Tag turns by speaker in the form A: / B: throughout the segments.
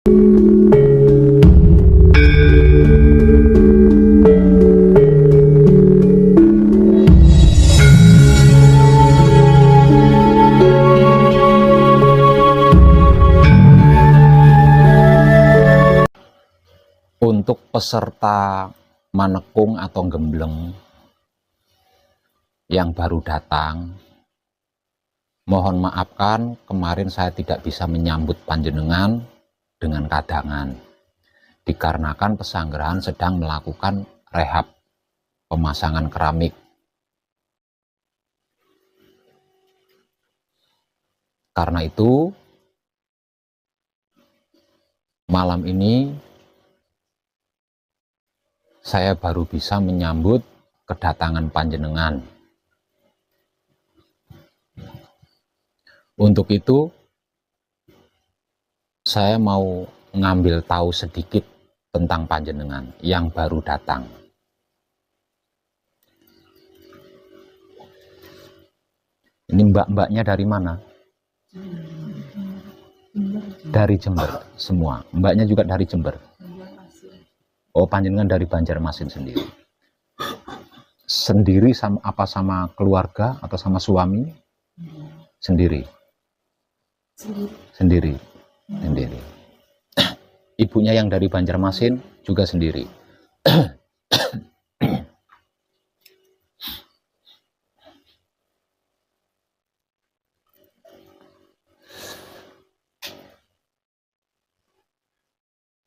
A: Untuk peserta manekung atau gembleng yang baru datang, mohon maafkan kemarin saya tidak bisa menyambut panjenengan dengan kadangan, dikarenakan pesanggerahan sedang melakukan rehab pemasangan keramik. Karena itu, malam ini saya baru bisa menyambut kedatangan panjenengan. Untuk itu, saya mau ngambil tahu sedikit tentang panjenengan yang baru datang. Ini mbak-mbaknya dari mana? Dari Jember semua. Mbaknya juga dari Jember. Oh, panjenengan dari Banjarmasin sendiri. Sendiri sama apa sama keluarga atau sama suami? Sendiri. Sendiri. Ibunya yang dari Banjarmasin juga sendiri.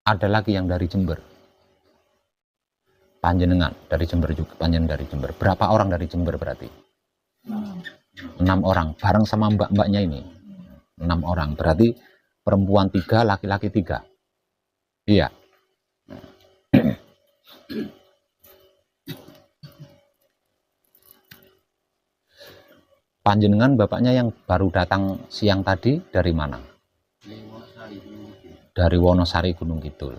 A: Ada lagi yang dari Jember. Panjenengan dari Jember juga, panjenengan dari Jember. Berapa orang dari Jember berarti? 6 orang, bareng sama mbak-mbaknya ini. 6 orang, berarti perempuan 3, laki-laki 3. Iya. Panjenengan bapaknya yang baru datang siang tadi dari mana? Dari Wonosari Gunung Kidul.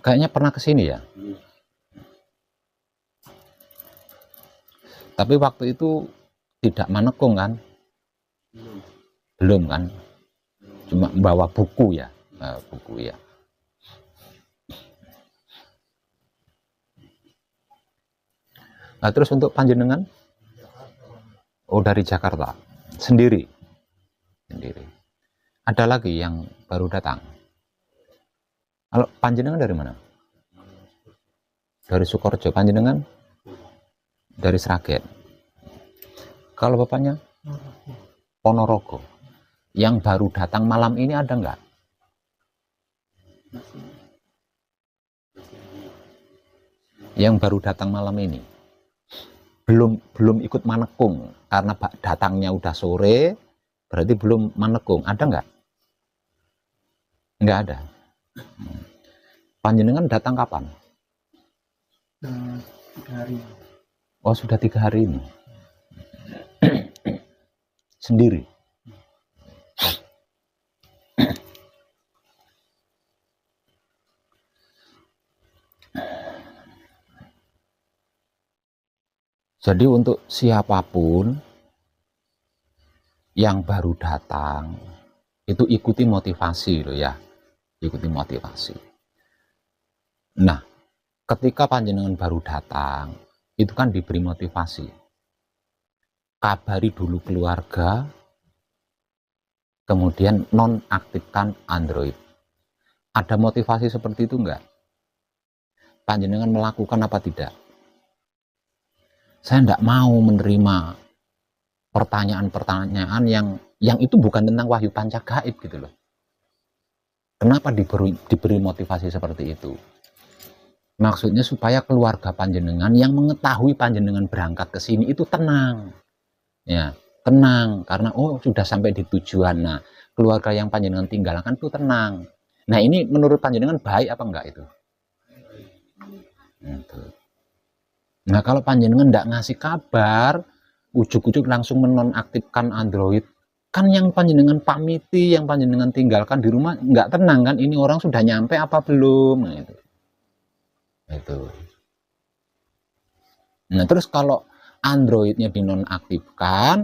A: Kayaknya pernah ke sini ya? Tapi waktu itu tidak manekung kan? Belum kan? Cuma bawa buku ya? Buku ya. Nah, terus untuk panjenengan? Oh, dari Jakarta. Sendiri? Sendiri. Ada lagi yang baru datang? Kalau panjenengan dari mana? Dari Sukorejo. Panjenengan? Dari Sragen. Kalau bapaknya? Ponorogo. Yang baru datang malam ini ada nggak? Yang baru datang malam ini belum ikut manekung karena datangnya udah sore, berarti belum manekung. Ada nggak? Nggak ada. Panjenengan datang kapan?
B: 3 hari.
A: Oh, sudah 3 hari ini. Sendiri. Jadi untuk siapapun yang baru datang, itu ikuti motivasi loh ya. Ikuti motivasi. Nah, ketika panjenengan baru datang, itu kan diberi motivasi. Kabari dulu keluarga, kemudian nonaktifkan Android. Ada motivasi seperti itu enggak? Panjenengan melakukan apa tidak? Saya enggak mau menerima pertanyaan-pertanyaan yang itu bukan tentang wahyu panca gaib gitu loh. Kenapa diberi motivasi seperti itu? Maksudnya supaya keluarga panjenengan yang mengetahui panjenengan berangkat ke sini itu tenang. Ya, tenang karena oh sudah sampai di tujuan. Nah, keluarga yang panjenengan tinggalkan itu tenang. Nah, ini menurut panjenengan baik apa enggak itu? Nah, kalau panjenengan enggak ngasih kabar, ujuk-ujuk langsung menonaktifkan Android, kan yang panjenengan pamiti, yang panjenengan tinggalkan di rumah enggak tenang kan? Ini orang sudah nyampe apa belum? Nah, itu. Nah, terus kalau Androidnya dinonaktifkan,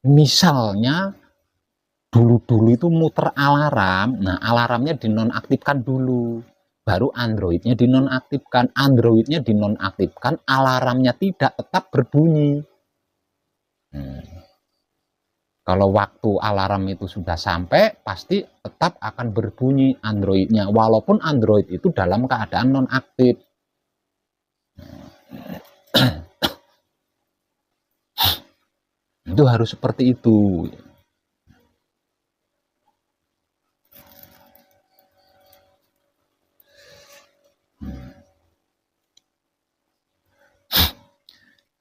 A: misalnya dulu-dulu itu muter alarm. Nah, alarmnya dinonaktifkan dulu. Baru Androidnya dinonaktifkan. Androidnya dinonaktifkan, alarmnya tidak, tetap berbunyi. Kalau waktu alarm itu sudah sampai, pasti tetap akan berbunyi Androidnya, walaupun Android itu dalam keadaan nonaktif. Itu harus seperti itu.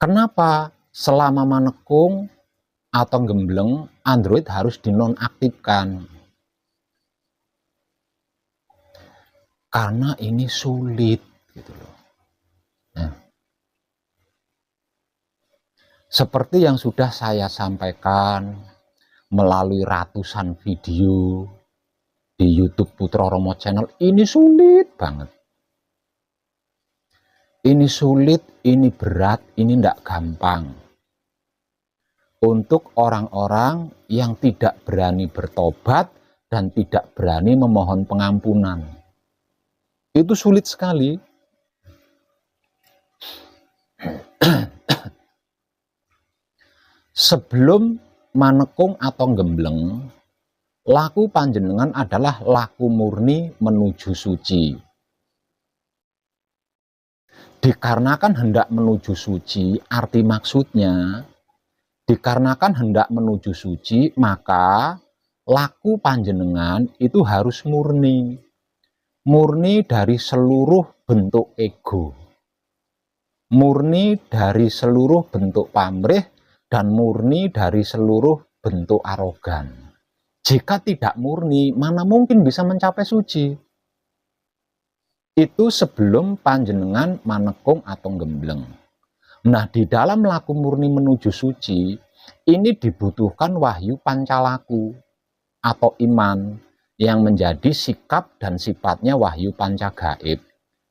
A: Kenapa selama manekung atau gembleng Android harus dinonaktifkan? Karena ini sulit gitu loh. Nah, seperti yang sudah saya sampaikan melalui ratusan video di YouTube Putra Romo Channel, ini sulit banget. Ini sulit, ini berat, ini tidak gampang. Untuk orang-orang yang tidak berani bertobat dan tidak berani memohon pengampunan. Itu sulit sekali. Sebelum manekung atau gembleng, laku panjenengan adalah laku murni menuju suci. Dikarenakan hendak menuju suci, arti maksudnya, dikarenakan hendak menuju suci, maka laku panjenengan itu harus murni. Murni dari seluruh bentuk ego, murni dari seluruh bentuk pamrih, dan murni dari seluruh bentuk arogan. Jika tidak murni, mana mungkin bisa mencapai suci? Itu sebelum panjenengan manekung atau gembleng. Nah, di dalam laku murni menuju suci, ini dibutuhkan wahyu pancalaku atau iman, yang menjadi sikap dan sifatnya wahyu pancagaib.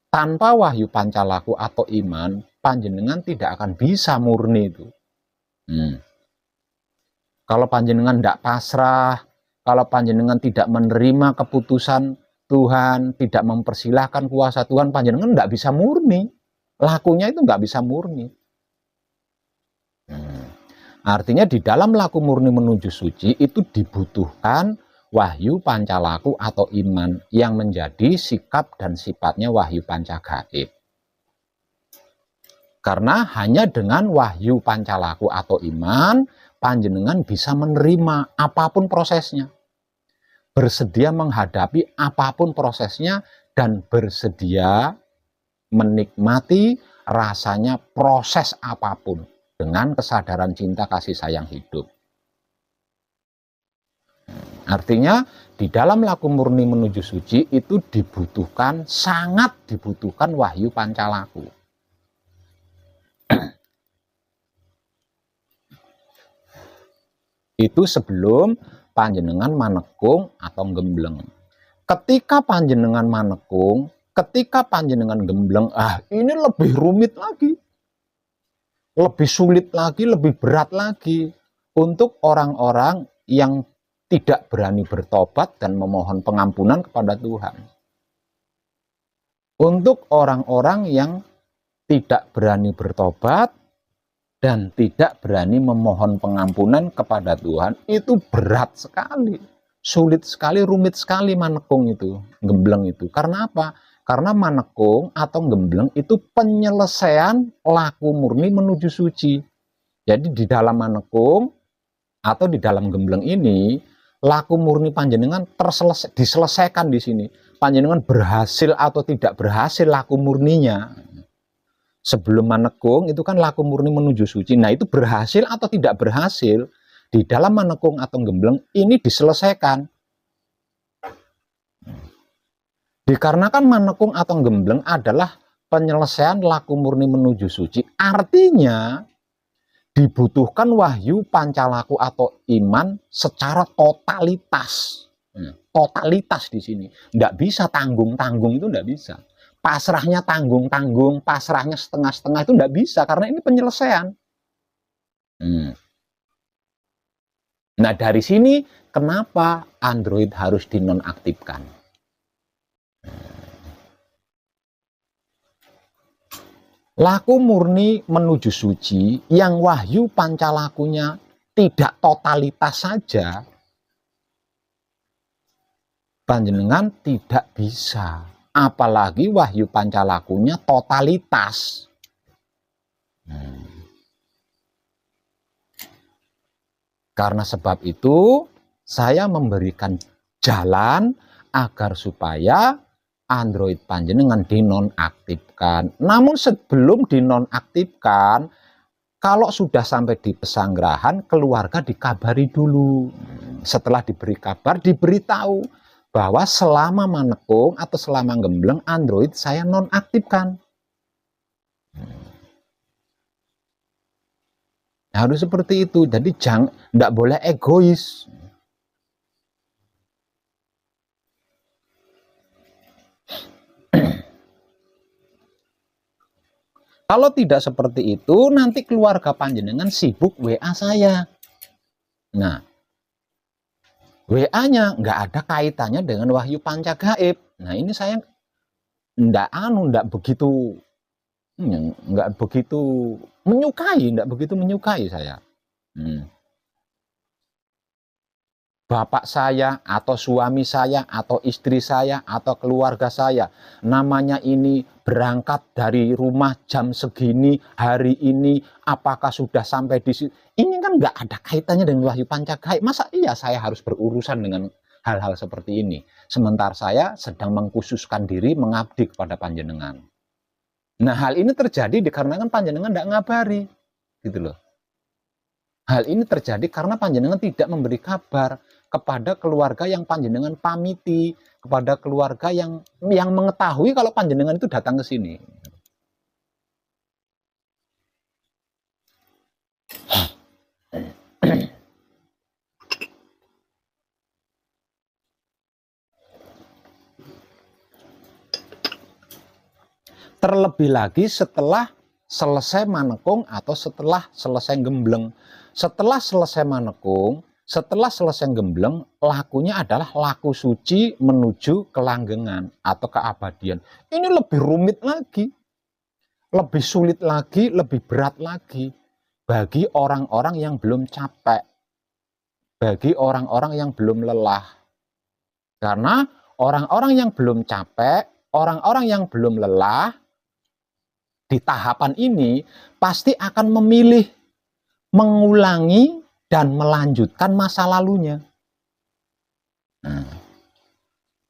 A: Tanpa wahyu pancalaku atau iman, panjenengan tidak akan bisa murni itu. Kalau panjenengan tidak pasrah, kalau panjenengan tidak menerima keputusan Tuhan, tidak mempersilahkan kuasa Tuhan, panjenengan tidak bisa murni. Lakunya itu nggak bisa murni. Artinya di dalam laku murni menuju suci itu dibutuhkan wahyu pancalaku atau iman, yang menjadi sikap dan sifatnya wahyu pancagaib. Karena hanya dengan wahyu pancalaku atau iman, panjenengan bisa menerima apapun prosesnya, bersedia menghadapi apapun prosesnya, dan bersedia menikmati rasanya proses apapun dengan kesadaran cinta kasih sayang hidup. Artinya di dalam laku murni menuju suci itu dibutuhkan, sangat dibutuhkan wahyu pancalaku. Itu sebelum panjenengan manekung atau gembleng. Ketika panjenengan manekung, ketika panjenengan gembleng, ini lebih rumit lagi, lebih sulit lagi, lebih berat lagi untuk orang-orang yang tidak berani bertobat dan memohon pengampunan kepada Tuhan. Untuk orang-orang yang tidak berani bertobat dan tidak berani memohon pengampunan kepada Tuhan, itu berat sekali, sulit sekali, rumit sekali manekung itu, gembleng itu. Karena apa? Karena manekung atau gembleng itu penyelesaian laku murni menuju suci. Jadi di dalam manekung atau di dalam gembleng ini, laku murni panjenengan diselesaikan di sini. Panjenengan berhasil atau tidak berhasil laku murninya. Sebelum manekung itu kan laku murni menuju suci. Nah, itu berhasil atau tidak berhasil di dalam manekung atau gembleng ini diselesaikan. Dikarenakan manekung atau gembleng adalah penyelesaian laku murni menuju suci, artinya dibutuhkan wahyu pancalaku atau iman secara totalitas. Totalitas di sini. Tidak bisa tanggung-tanggung, itu tidak bisa. Pasrahnya tanggung-tanggung, pasrahnya setengah-setengah, itu tidak bisa, karena ini penyelesaian. Nah, dari sini kenapa Android harus dinonaktifkan. Laku murni menuju suci yang wahyu pancalakunya tidak totalitas saja, panjenengan tidak bisa, apalagi wahyu pancalakunya totalitas. Karena sebab itu saya memberikan jalan agar supaya Android panjenengan dinonaktifkan. Namun sebelum dinonaktifkan, kalau sudah sampai di pesanggrahan, keluarga dikabari dulu. Setelah diberi kabar, diberitahu bahwa selama manekung atau selama gembleng Android saya nonaktifkan. Harus seperti itu. Jadi tidak boleh egois. Kalau tidak seperti itu, nanti keluarga panjenengan sibuk WA saya. Nah, WA-nya nggak ada kaitannya dengan wahyu panca gaib. Nah, ini saya nggak begitu menyukai saya. Bapak saya atau suami saya atau istri saya atau keluarga saya namanya ini berangkat dari rumah jam segini hari ini, apakah sudah sampai di situ, ini kan nggak ada kaitannya dengan wahyu panca gaib. Masa iya saya harus berurusan dengan hal-hal seperti ini sementara saya sedang mengkhususkan diri mengabdi kepada panjenengan. Nah, hal ini terjadi dikarenakan panjenengan tidak ngabari, gitu loh. Hal ini terjadi karena panjenengan tidak memberi kabar kepada keluarga yang panjenengan pamiti, kepada keluarga yang mengetahui kalau panjenengan itu datang ke sini. Terlebih lagi setelah selesai manekung atau setelah selesai gembleng. Setelah selesai manekung, setelah selesai gembleng, lakunya adalah laku suci menuju kelanggengan atau keabadian. Ini lebih rumit lagi, lebih sulit lagi, lebih berat lagi bagi orang-orang yang belum capek, bagi orang-orang yang belum lelah. Karena orang-orang yang belum capek, orang-orang yang belum lelah, di tahapan ini pasti akan memilih mengulangi dan melanjutkan masa lalunya. Nah,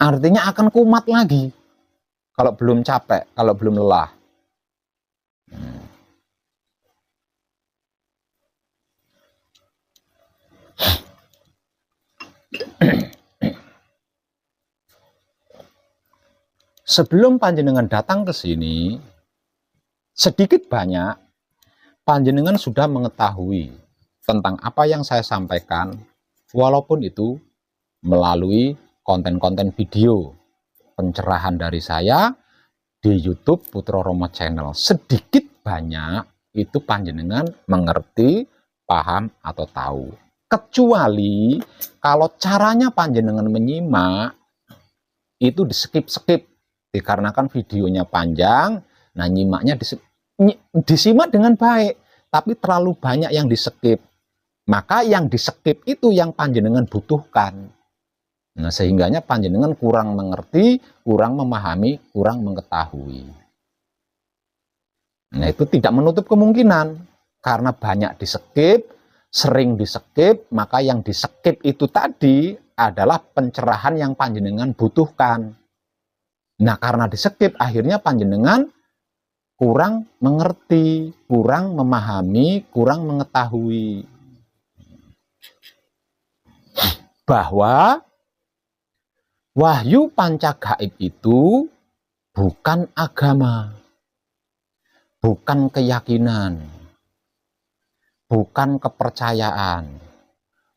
A: artinya akan kumat lagi kalau belum capek, kalau belum lelah. Sebelum panjenengan datang ke sini, sedikit banyak panjenengan sudah mengetahui tentang apa yang saya sampaikan, walaupun itu melalui konten-konten video pencerahan dari saya di YouTube Putra Roma Channel. Sedikit banyak itu panjenengan mengerti, paham, atau tahu. Kecuali kalau caranya panjenengan menyimak itu di-skip-skip, dikarenakan videonya panjang. Nah, nyimaknya disimak dengan baik, tapi terlalu banyak yang di-skip. Maka yang di-skip itu yang panjenengan butuhkan. Nah, sehingganya panjenengan kurang mengerti, kurang memahami, kurang mengetahui. Nah, itu tidak menutup kemungkinan. Karena banyak di-skip, sering di-skip, maka yang di-skip itu tadi adalah pencerahan yang panjenengan butuhkan. Nah, karena di-skip, akhirnya panjenengan kurang mengerti, kurang memahami, kurang mengetahui bahwa wahyu panca gaib itu bukan agama, bukan keyakinan, bukan kepercayaan,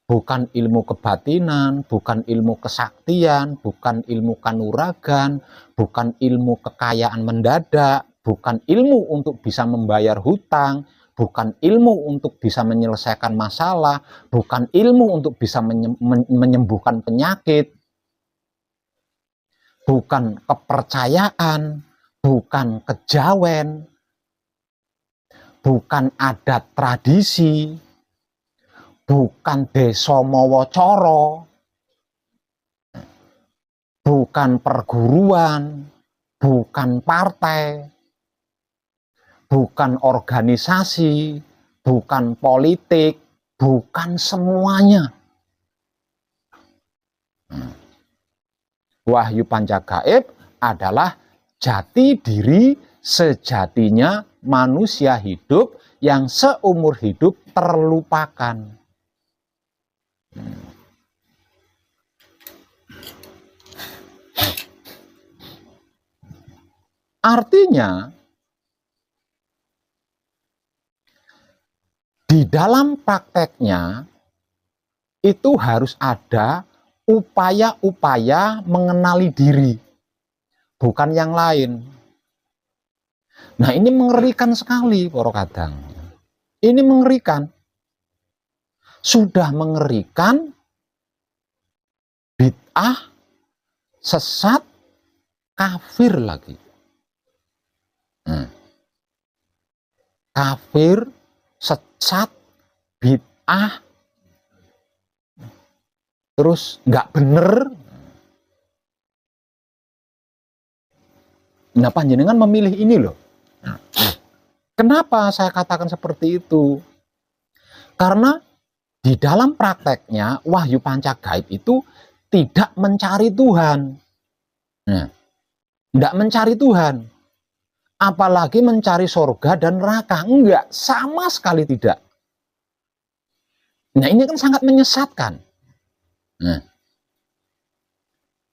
A: bukan ilmu kebatinan, bukan ilmu kesaktian, bukan ilmu kanuragan, bukan ilmu kekayaan mendadak, bukan ilmu untuk bisa membayar hutang, bukan ilmu untuk bisa menyelesaikan masalah, bukan ilmu untuk bisa menyembuhkan penyakit, bukan kepercayaan, bukan kejawen, bukan adat tradisi, bukan desa mawa cara, bukan perguruan, bukan partai, bukan organisasi, bukan politik, bukan semuanya. Wahyu Pancagaib adalah jati diri sejatinya manusia hidup yang seumur hidup terlupakan. Artinya, di dalam prakteknya itu harus ada upaya-upaya mengenali diri, bukan yang lain. Nah, ini mengerikan sekali, para kadang. Ini mengerikan. Sudah mengerikan, bid'ah, sesat, kafir lagi. Kafir, sesat, bid'ah, terus nggak bener. Nah, panjenengan memilih ini loh. Kenapa saya katakan seperti itu? Karena di dalam prakteknya Wahyu Pancagaib itu tidak mencari Tuhan. Nah, tidak mencari Tuhan. Apalagi mencari surga dan neraka. Enggak, sama sekali tidak. Nah, ini kan sangat menyesatkan. Nah,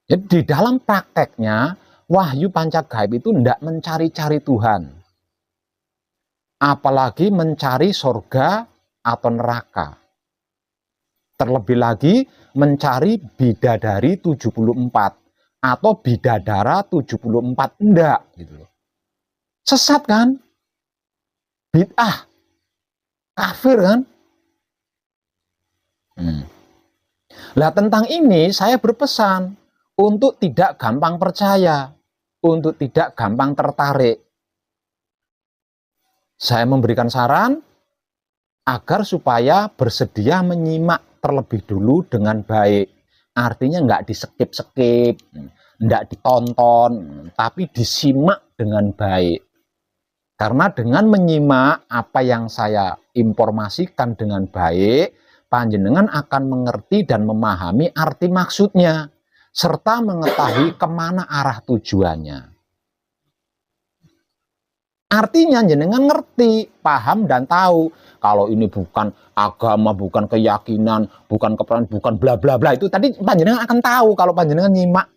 A: jadi di dalam prakteknya Wahyu Pancagaib itu tidak mencari-cari Tuhan. Apalagi mencari surga atau neraka. Terlebih lagi mencari bidadari 74 atau bidadara 74, enggak gitu loh. Sesat kan? Bid'ah. Kafir kan? Nah, tentang ini saya berpesan untuk tidak gampang percaya, untuk tidak gampang tertarik. Saya memberikan saran agar supaya bersedia menyimak terlebih dulu dengan baik. Artinya nggak di-skip-skip, nggak ditonton, tapi disimak dengan baik. Karena dengan menyimak apa yang saya informasikan dengan baik, panjenengan akan mengerti dan memahami arti maksudnya, serta mengetahui kemana arah tujuannya. Artinya jenengan ngerti, paham dan tahu kalau ini bukan agama, bukan keyakinan, bukan keperan, bukan bla bla bla. Itu tadi panjenengan akan tahu kalau panjenengan nyimak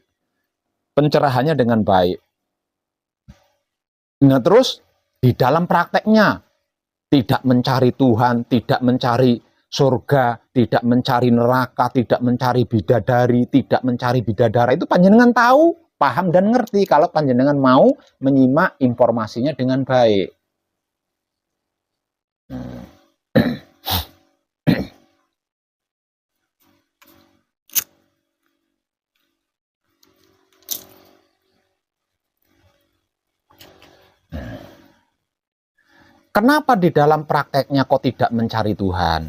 A: pencerahannya dengan baik. Nah, terus di dalam prakteknya tidak mencari Tuhan, tidak mencari surga, tidak mencari neraka, tidak mencari bidadari, tidak mencari bidadara. Itu panjenengan tahu, paham dan ngerti kalau panjenengan mau menyimak informasinya dengan baik. Kenapa di dalam prakteknya kok tidak mencari Tuhan?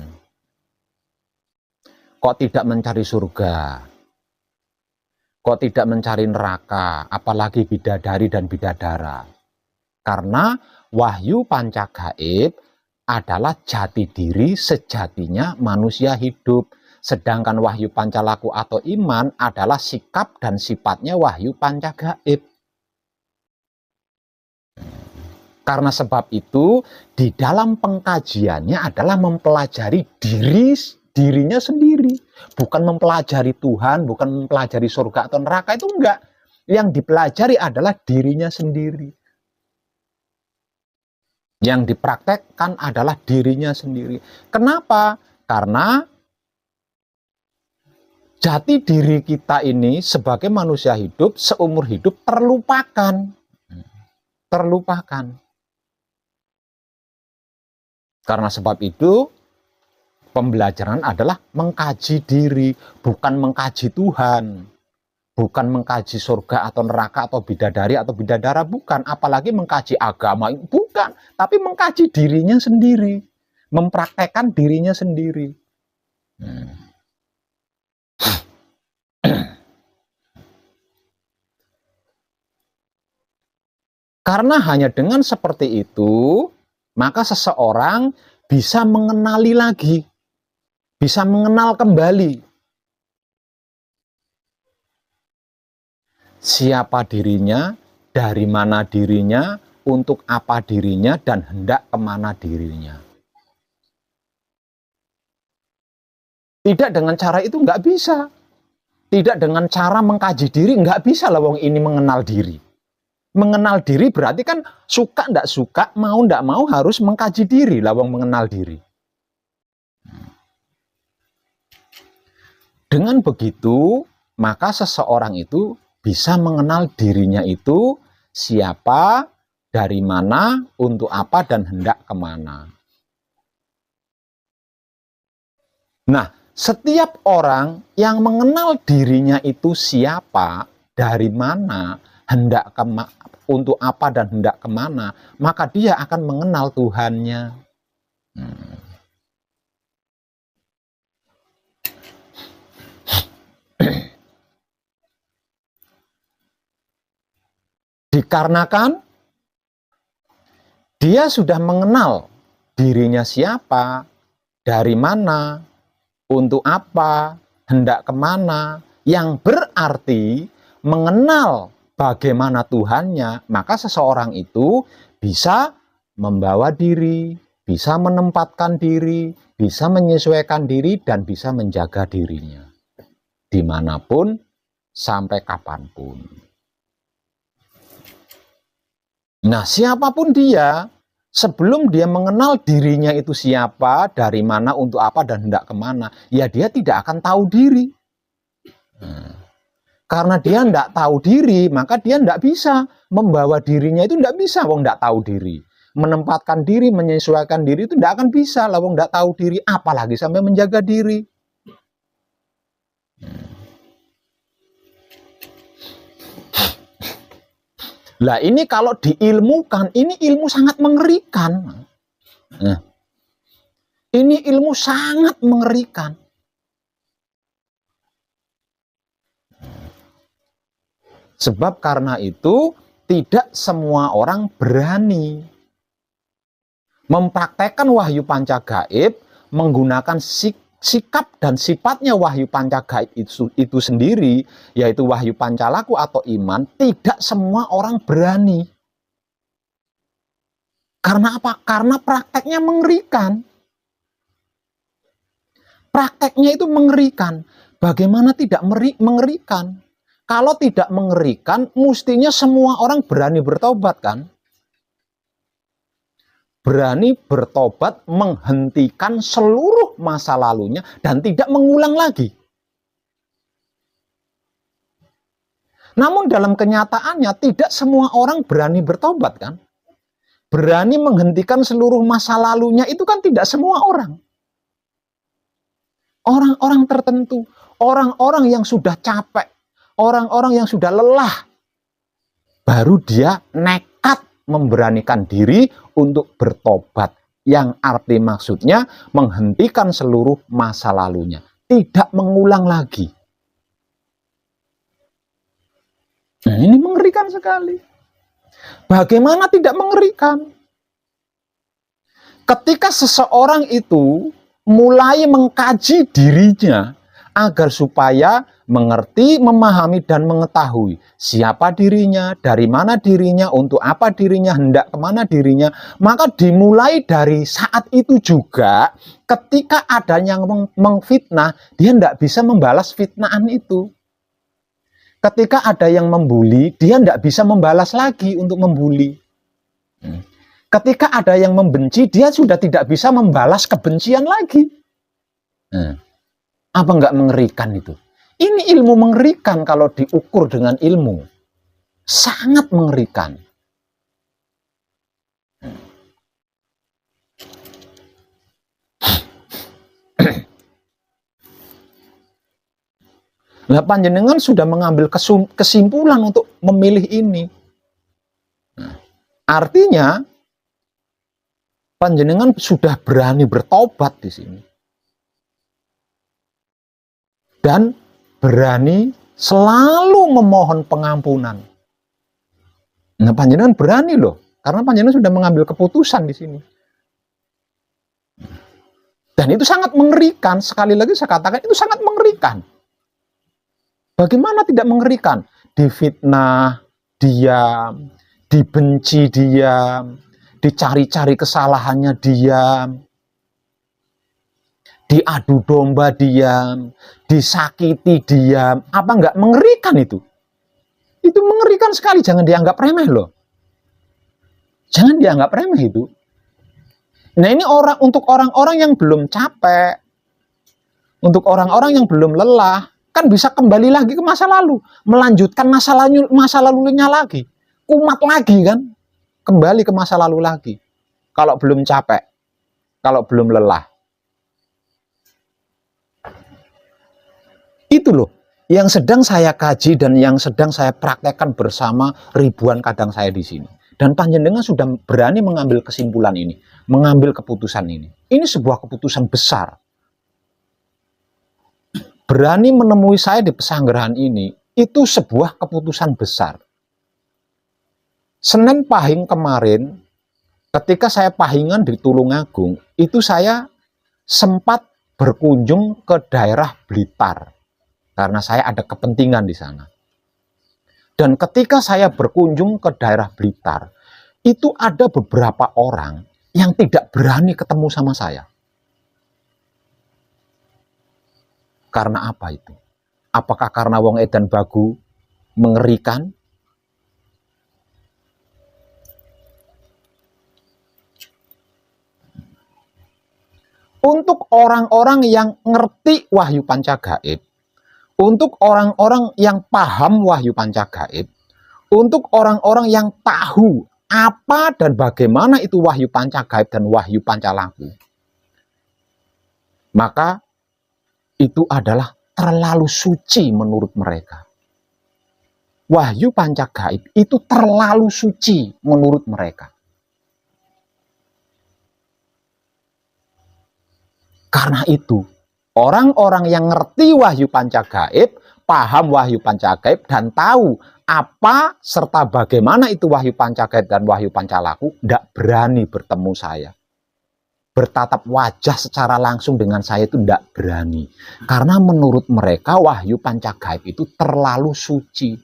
A: Kok tidak mencari surga? Kok tidak mencari neraka, apalagi bidadari dan bidadara? Karena Wahyu Pancagaib adalah jati diri sejatinya manusia hidup. Sedangkan Wahyu Pancalaku atau iman adalah sikap dan sifatnya Wahyu Pancagaib. Karena sebab itu, di dalam pengkajiannya adalah mempelajari dirinya sendiri. Bukan mempelajari Tuhan, bukan mempelajari surga atau neraka, itu enggak. Yang dipelajari adalah dirinya sendiri. Yang dipraktekkan adalah dirinya sendiri. Kenapa? Karena jati diri kita ini sebagai manusia hidup, seumur hidup terlupakan. Terlupakan. Karena sebab itu, pembelajaran adalah mengkaji diri, bukan mengkaji Tuhan. Bukan mengkaji surga atau neraka atau bidadari atau bidadara, bukan. Apalagi mengkaji agama, bukan. Tapi mengkaji dirinya sendiri. Mempraktekkan dirinya sendiri. Karena hanya dengan seperti itu, maka seseorang bisa mengenali lagi, bisa mengenal kembali siapa dirinya, dari mana dirinya, untuk apa dirinya, dan hendak kemana dirinya. Tidak dengan cara itu nggak bisa. Tidak dengan cara mengkaji diri nggak bisa lah wong ini mengenal diri. Mengenal diri berarti kan suka ndak suka, mau ndak mau harus mengkaji diri lah wong mengenal diri. Dengan begitu, maka seseorang itu bisa mengenal dirinya itu siapa, dari mana, untuk apa, dan hendak kemana. Nah, setiap orang yang mengenal dirinya itu siapa, dari mana, hendak untuk apa dan hendak kemana, maka dia akan mengenal Tuhannya. Dikarenakan dia sudah mengenal dirinya siapa, dari mana, untuk apa, hendak kemana, yang berarti mengenal bagaimana Tuhannya, maka seseorang itu bisa membawa diri, bisa menempatkan diri, bisa menyesuaikan diri, dan bisa menjaga dirinya dimanapun, sampai kapanpun. Nah, siapapun dia, sebelum dia mengenal dirinya itu siapa, dari mana, untuk apa, dan hendak kemana, ya dia tidak akan tahu diri. Karena dia tidak tahu diri, maka dia tidak bisa membawa dirinya itu, tidak bisa wong tidak tahu diri. Menempatkan diri, menyesuaikan diri itu tidak akan bisa lah wong tidak tahu diri, apalagi sampai menjaga diri. Lah ini kalau diilmukan, ini ilmu sangat mengerikan. Nah, ini ilmu sangat mengerikan. Sebab karena itu tidak semua orang berani mempraktekkan wahyu panca gaib menggunakan sikap dan sifatnya wahyu panca gaib itu sendiri, yaitu wahyu pancalaku atau iman. Tidak semua orang berani. Karena apa? Karena prakteknya mengerikan. Prakteknya itu mengerikan. Bagaimana tidak mengerikan? Kalau tidak mengerikan, mestinya semua orang berani bertobat kan? Berani bertobat, menghentikan seluruh masa lalunya dan tidak mengulang lagi. Namun dalam kenyataannya tidak semua orang berani bertobat kan? Berani menghentikan seluruh masa lalunya itu kan tidak semua orang. Orang-orang tertentu, orang-orang yang sudah capek, orang-orang yang sudah lelah, baru dia nekat memberanikan diri untuk bertobat. Yang arti maksudnya menghentikan seluruh masa lalunya. Tidak mengulang lagi. Nah, ini mengerikan sekali. Bagaimana tidak mengerikan? Ketika seseorang itu mulai mengkaji dirinya agar supaya mengerti, memahami, dan mengetahui siapa dirinya, dari mana dirinya, untuk apa dirinya, hendak kemana dirinya, maka dimulai dari saat itu juga ketika ada yang mengfitnah, dia tidak bisa membalas fitnahan itu. Ketika ada yang membuli, dia tidak bisa membalas lagi untuk membuli. Ketika ada yang membenci, dia sudah tidak bisa membalas kebencian lagi. Apa enggak mengerikan itu? Ini ilmu mengerikan kalau diukur dengan ilmu. Sangat mengerikan. Lah panjenengan sudah mengambil kesimpulan untuk memilih ini. Nah, artinya panjenengan sudah berani bertobat di sini. Dan berani selalu memohon pengampunan. Nah, panjenengan berani loh, karena panjenengan sudah mengambil keputusan di sini. Dan itu sangat mengerikan. Sekali lagi saya katakan, itu sangat mengerikan. Bagaimana tidak mengerikan? Difitnah, diam. Dibenci, diam. Dicari-cari kesalahannya, diam. Diadu domba, diam. Disakiti, diam. Apa enggak mengerikan itu? Itu mengerikan sekali, jangan dianggap remeh loh. Jangan dianggap remeh itu. Nah, ini untuk orang-orang yang belum capek, untuk orang-orang yang belum lelah, kan bisa kembali lagi ke masa lalu, melanjutkan masa lalunya lagi, kumat lagi kan, kembali ke masa lalu lagi. Kalau belum capek, kalau belum lelah. Itu loh yang sedang saya kaji dan yang sedang saya praktekkan bersama ribuan kadang saya di sini. Dan panjenengan sudah berani mengambil kesimpulan ini, mengambil keputusan ini. Ini sebuah keputusan besar. Berani menemui saya di pesanggerahan ini, itu sebuah keputusan besar. Senin Pahing kemarin, ketika saya pahingan di Tulungagung, itu saya sempat berkunjung ke daerah Blitar. Karena saya ada kepentingan di sana. Dan ketika saya berkunjung ke daerah Blitar, itu ada beberapa orang yang tidak berani ketemu sama saya. Karena apa itu? Apakah karena wong edan bagu mengerikan? Untuk orang-orang yang ngerti wahyu pancagaib, untuk orang-orang yang paham wahyu pancagaib, untuk orang-orang yang tahu apa dan bagaimana itu wahyu pancagaib dan wahyu pancalaku, maka itu adalah terlalu suci menurut mereka. Wahyu pancagaib itu terlalu suci menurut mereka. Karena itu, orang-orang yang ngerti wahyu pancagaib, paham wahyu pancagaib, dan tahu apa serta bagaimana itu wahyu pancagaib dan wahyu pancalaku, tidak berani bertemu saya. Bertatap wajah secara langsung dengan saya itu tidak berani. Karena menurut mereka wahyu pancagaib itu terlalu suci.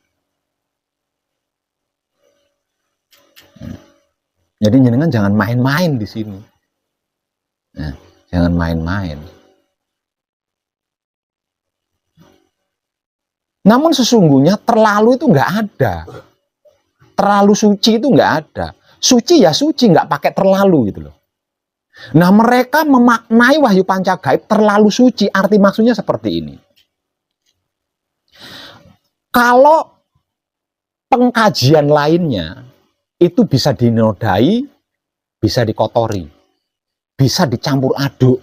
A: Jadi jenengan jangan main-main di sini. Nah, jangan main-main. Namun sesungguhnya terlalu itu nggak ada. Terlalu suci itu nggak ada. Suci ya suci, nggak pakai terlalu gitu loh. Nah, mereka memaknai wahyu pancagaib terlalu suci. Arti maksudnya seperti ini. Kalau pengkajian lainnya itu bisa dinodai, bisa dikotori, bisa dicampur aduk.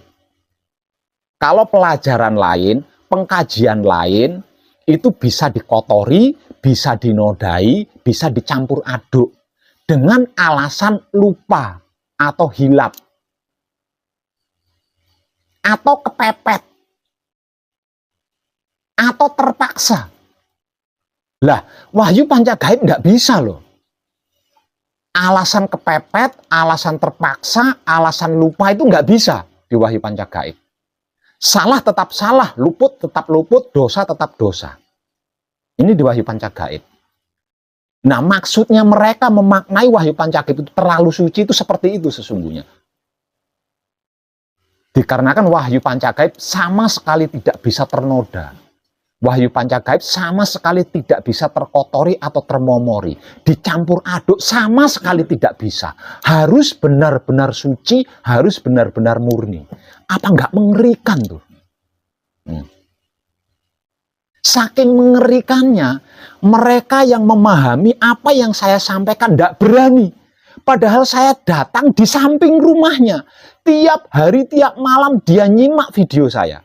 A: Kalau pelajaran lain, pengkajian lain, itu bisa dikotori, bisa dinodai, bisa dicampur aduk. Dengan alasan lupa atau hilap. Atau kepepet, atau terpaksa. Lah, wahyu pancagaib nggak bisa loh. Alasan kepepet, alasan terpaksa, alasan lupa itu nggak bisa di wahyu pancagaib. Salah tetap salah, luput tetap luput, dosa tetap dosa. Ini di wahyu pancagaib. Nah, maksudnya mereka memaknai wahyu pancagaib itu terlalu suci itu seperti itu sesungguhnya. Dikarenakan wahyu pancagaib sama sekali tidak bisa ternoda. Wahyu pancagaib sama sekali tidak bisa terkotori atau termomori. Dicampur aduk sama sekali tidak bisa. Harus benar-benar suci, harus benar-benar murni. Apa nggak mengerikan tuh? Saking mengerikannya, mereka yang memahami apa yang saya sampaikan tidak berani. Padahal saya datang di samping rumahnya. Tiap hari, tiap malam dia nyimak video saya.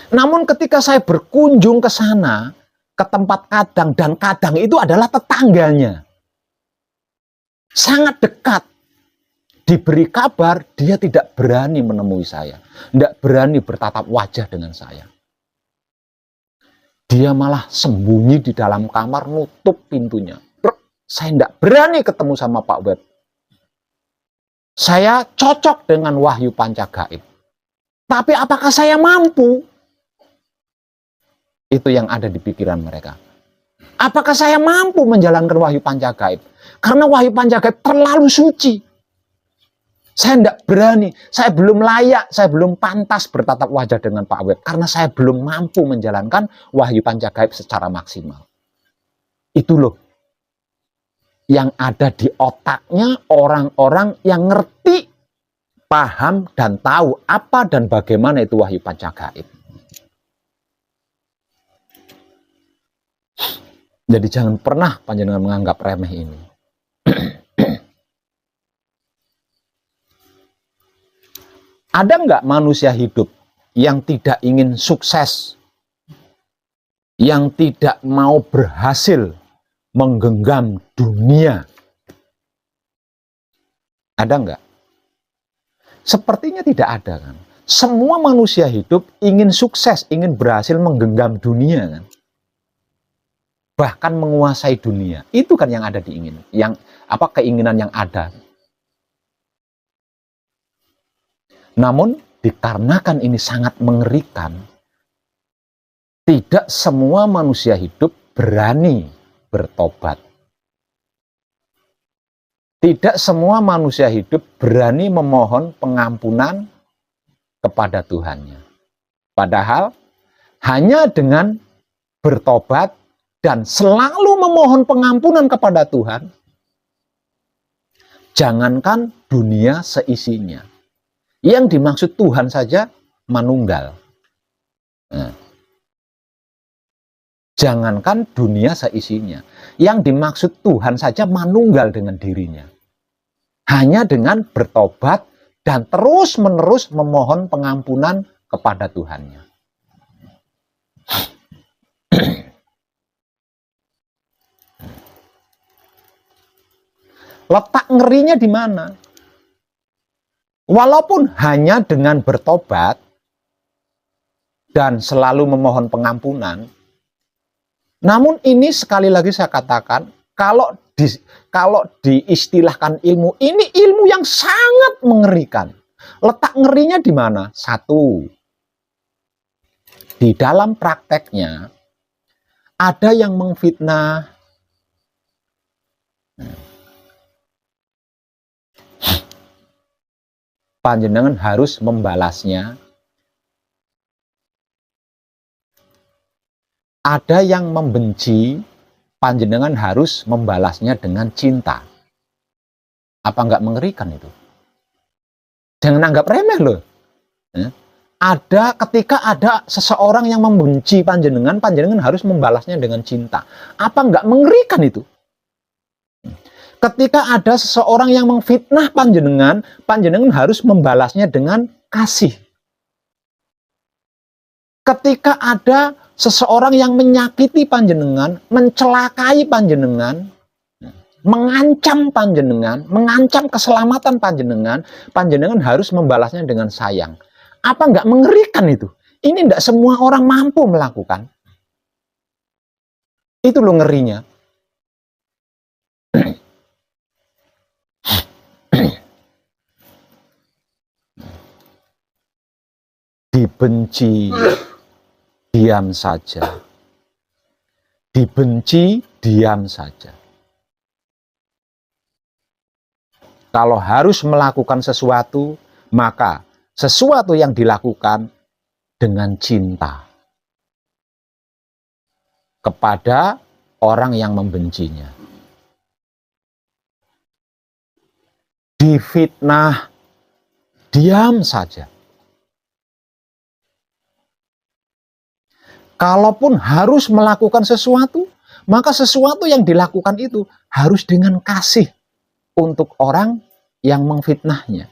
A: Namun ketika saya berkunjung ke sana, ke tempat Kadang, dan Kadang itu adalah tetangganya, sangat dekat, diberi kabar, dia tidak berani menemui saya, tidak berani bertatap wajah dengan saya. Dia malah sembunyi di dalam kamar, nutup pintunya. Saya tidak berani ketemu sama Pak Web. Saya cocok dengan wahyu pancagaib. Tapi apakah saya mampu? Itu yang ada di pikiran mereka. Apakah saya mampu menjalankan wahyu pancagaib? Karena wahyu pancagaib terlalu suci. Saya tidak berani, saya belum layak, saya belum pantas bertatap wajah dengan Pak Web. Karena saya belum mampu menjalankan wahyu pancagaib secara maksimal. Itu loh yang ada di otaknya orang-orang yang ngerti, paham, dan tahu apa dan bagaimana itu wahyu pancagaib. Jadi jangan pernah panjenengan menganggap remeh ini. Ada nggak manusia hidup yang tidak ingin sukses, yang tidak mau berhasil menggenggam dunia? Ada nggak? Sepertinya tidak ada kan. Semua manusia hidup ingin sukses, ingin berhasil menggenggam dunia kan. Bahkan menguasai dunia. Itu kan yang ada diingin, keinginan yang ada. Namun dikarenakan ini sangat mengerikan, tidak semua manusia hidup berani bertobat. Tidak semua manusia hidup berani memohon pengampunan kepada Tuhannya. Padahal hanya dengan bertobat dan selalu memohon pengampunan kepada Tuhan, jangankan dunia seisinya, yang dimaksud Tuhan saja manunggal. Nah, jangankan dunia seisinya, yang dimaksud Tuhan saja manunggal dengan dirinya. Hanya dengan bertobat dan terus-menerus memohon pengampunan kepada Tuhannya. Letak ngerinya di mana? Walaupun hanya dengan bertobat dan selalu memohon pengampunan, namun ini sekali lagi saya katakan, kalau diistilahkan ilmu, ini ilmu yang sangat mengerikan. Letak ngerinya di mana? Satu, di dalam prakteknya ada yang mengfitnah, panjenengan harus membalasnya. Ada yang membenci, panjenengan harus membalasnya dengan cinta. Apa nggak mengerikan itu? Jangan anggap remeh loh. Ketika ada seseorang yang membenci panjenengan, panjenengan harus membalasnya dengan cinta. Apa nggak mengerikan itu? Ketika ada seseorang yang memfitnah panjenengan, panjenengan harus membalasnya dengan kasih. Ketika ada seseorang yang menyakiti panjenengan, mencelakai panjenengan, mengancam panjenengan, mengancam keselamatan panjenengan, panjenengan harus membalasnya dengan sayang. Apa nggak mengerikan itu? Ini nggak semua orang mampu melakukan. Itu loh ngerinya. Dibenci, diam saja. Dibenci, diam saja. Kalau harus melakukan sesuatu, maka sesuatu yang dilakukan dengan cinta kepada orang yang membencinya. Difitnah, diam saja. Kalaupun harus melakukan sesuatu, maka sesuatu yang dilakukan itu harus dengan kasih untuk orang yang memfitnahnya.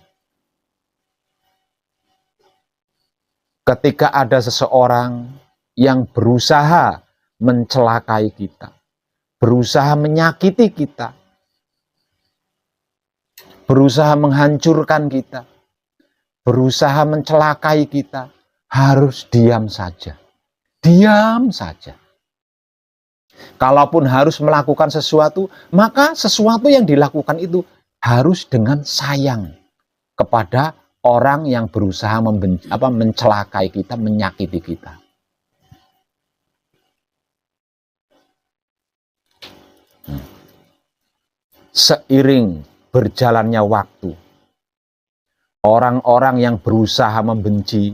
A: ketika ada seseorang yang berusaha mencelakai kita, berusaha menyakiti kita, berusaha menghancurkan kita, berusaha mencelakai kita, harus diam saja. Diam saja. Kalaupun harus melakukan sesuatu, maka sesuatu yang dilakukan itu harus dengan sayang kepada orang yang berusaha mencelakai kita, menyakiti kita. Seiring berjalannya waktu, orang-orang yang berusaha membenci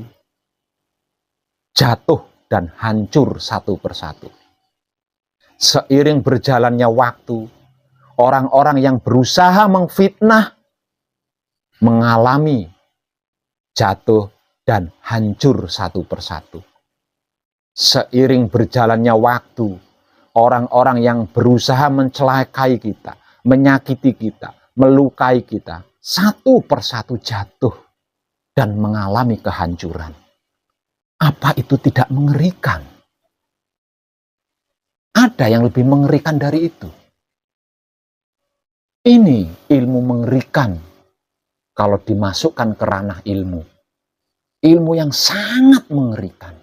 A: jatuh dan hancur satu persatu. Seiring berjalannya waktu, orang-orang yang berusaha mengfitnah mengalami jatuh dan hancur satu persatu. Seiring berjalannya waktu, orang-orang yang berusaha mencelakai kita, menyakiti kita, melukai kita, satu persatu jatuh dan mengalami kehancuran. Apa itu tidak mengerikan? Ada yang lebih mengerikan dari itu. Ini ilmu mengerikan kalau dimasukkan ke ranah ilmu. Ilmu yang sangat mengerikan.